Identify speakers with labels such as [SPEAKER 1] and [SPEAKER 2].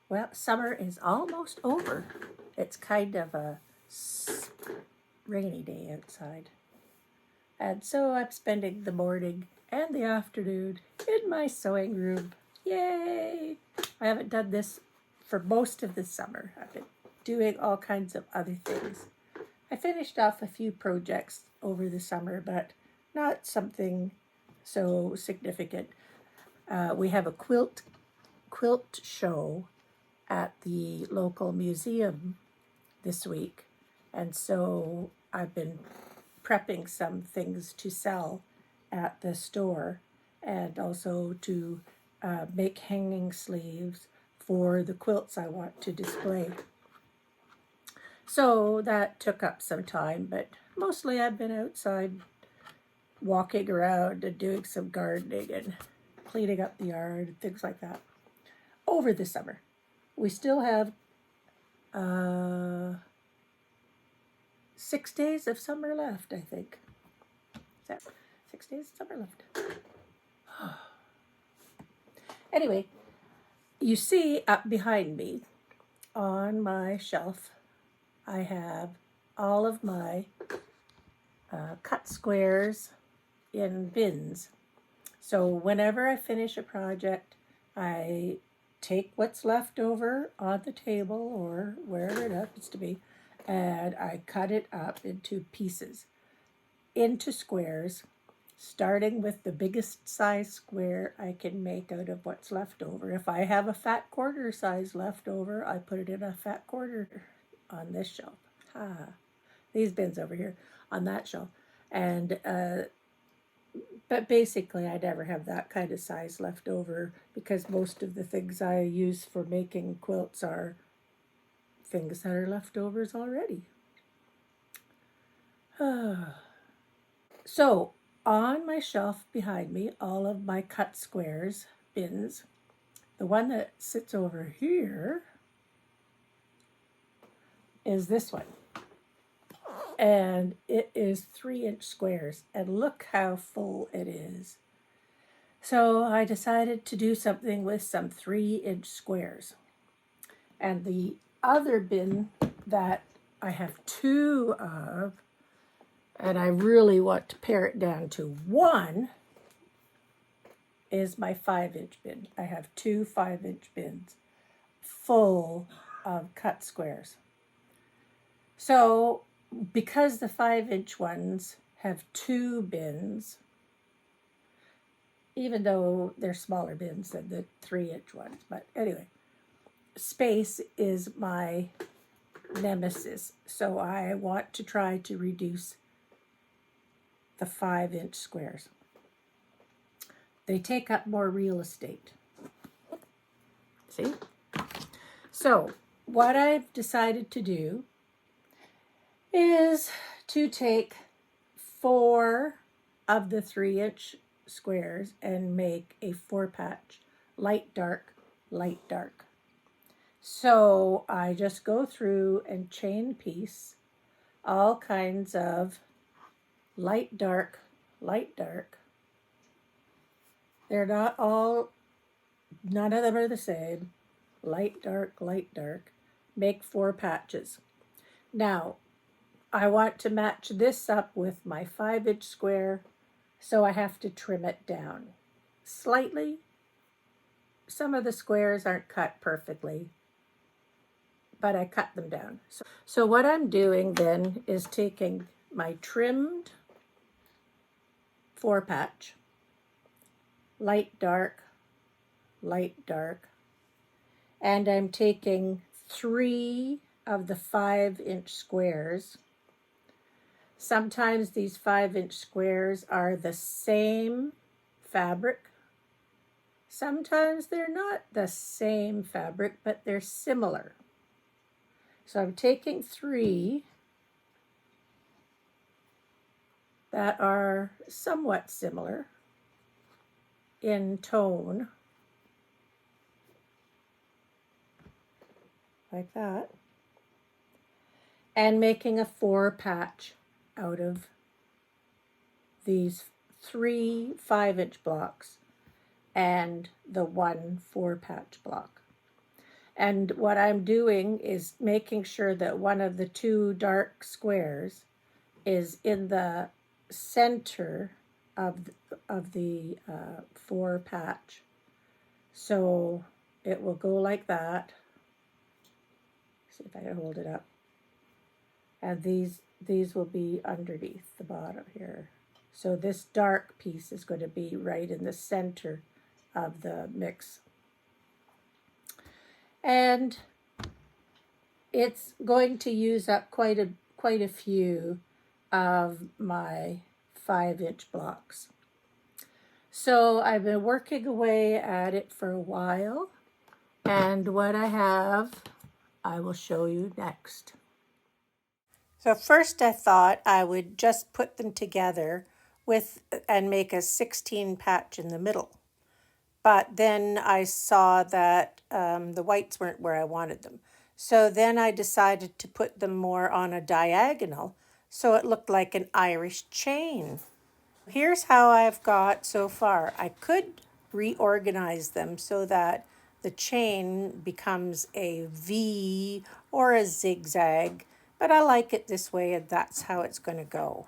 [SPEAKER 1] Well, summer is almost over. It's kind of a rainy day outside. And so I'm spending the morning and the afternoon in my sewing room. Yay! I haven't done this for most of the summer. I've been doing all kinds of other things. I finished off a few projects over the summer, but not something so significant. We have a quilt show at the local museum this week, and so I've been prepping some things to sell at the store, and also to make hanging sleeves for the quilts I want to display. So that took up some time, but mostly I've been outside walking around and doing some gardening and cleaning up the yard and things like that over the summer. We still have 6 days of summer left, I think. Is that 6 days of summer left? Anyway, you see up behind me on my shelf, I have all of my cut squares in bins. So whenever I finish a project, I take what's left over on the table or wherever it happens to be, and I cut it up into pieces, into squares, starting with the biggest size square I can make out of what's left over. If I have a fat quarter size left over, I put it in a fat quarter on this shelf. These bins over here on that shelf. And but basically I never have that kind of size left over, because most of the things I use for making quilts are things that are leftovers already. So on my shelf behind me, all of my cut squares bins. The one that sits over here is this one. And it is 3-inch squares, and look how full it is. So I decided to do something with some 3-inch squares. And the other bin that I have 2 of, and I really want to pare it down to 1, is my 5-inch bin. I have 2 5-inch bins full of cut squares. So because the 5-inch ones have 2 bins, even though they're smaller bins than the 3-inch ones, but anyway, space is my nemesis. So I want to try to reduce the 5-inch squares. They take up more real estate. See? So what I've decided to do is to take 4 of the 3-inch squares and make a 4-patch, light, dark, light, dark. So I just go through and chain piece all kinds of light, dark, light, dark. They're not all, none of them are the same. Light, dark, light, dark. Make 4 patches. Now, I want to match this up with my 5-inch square, so I have to trim it down slightly. Some of the squares aren't cut perfectly, but I cut them down. So what I'm doing then is taking my trimmed 4-patch, light, dark, light, dark, and I'm taking 3 of the 5-inch squares. Sometimes these 5-inch squares are the same fabric. Sometimes they're not the same fabric, but they're similar. So I'm taking 3 that are somewhat similar in tone, like that, and making a 4-patch out of these 3 5-inch blocks and the 1 4-patch block. And what I'm doing is making sure that one of the two dark squares is in the center of the 4 patch. So it will go like that. See if I can hold it up. And these will be underneath the bottom here. So this dark piece is going to be right in the center of the mix. And it's going to use up quite a few of my 5-inch blocks. So I've been working away at it for a while, and what I have, I will show you next. So first I thought I would just put them together and make a 16 patch in the middle. But then I saw that the whites weren't where I wanted them. So then I decided to put them more on a diagonal so it looked like an Irish chain. Here's how I've got so far. I could reorganize them so that the chain becomes a V or a zigzag, but I like it this way and that's how it's going to go.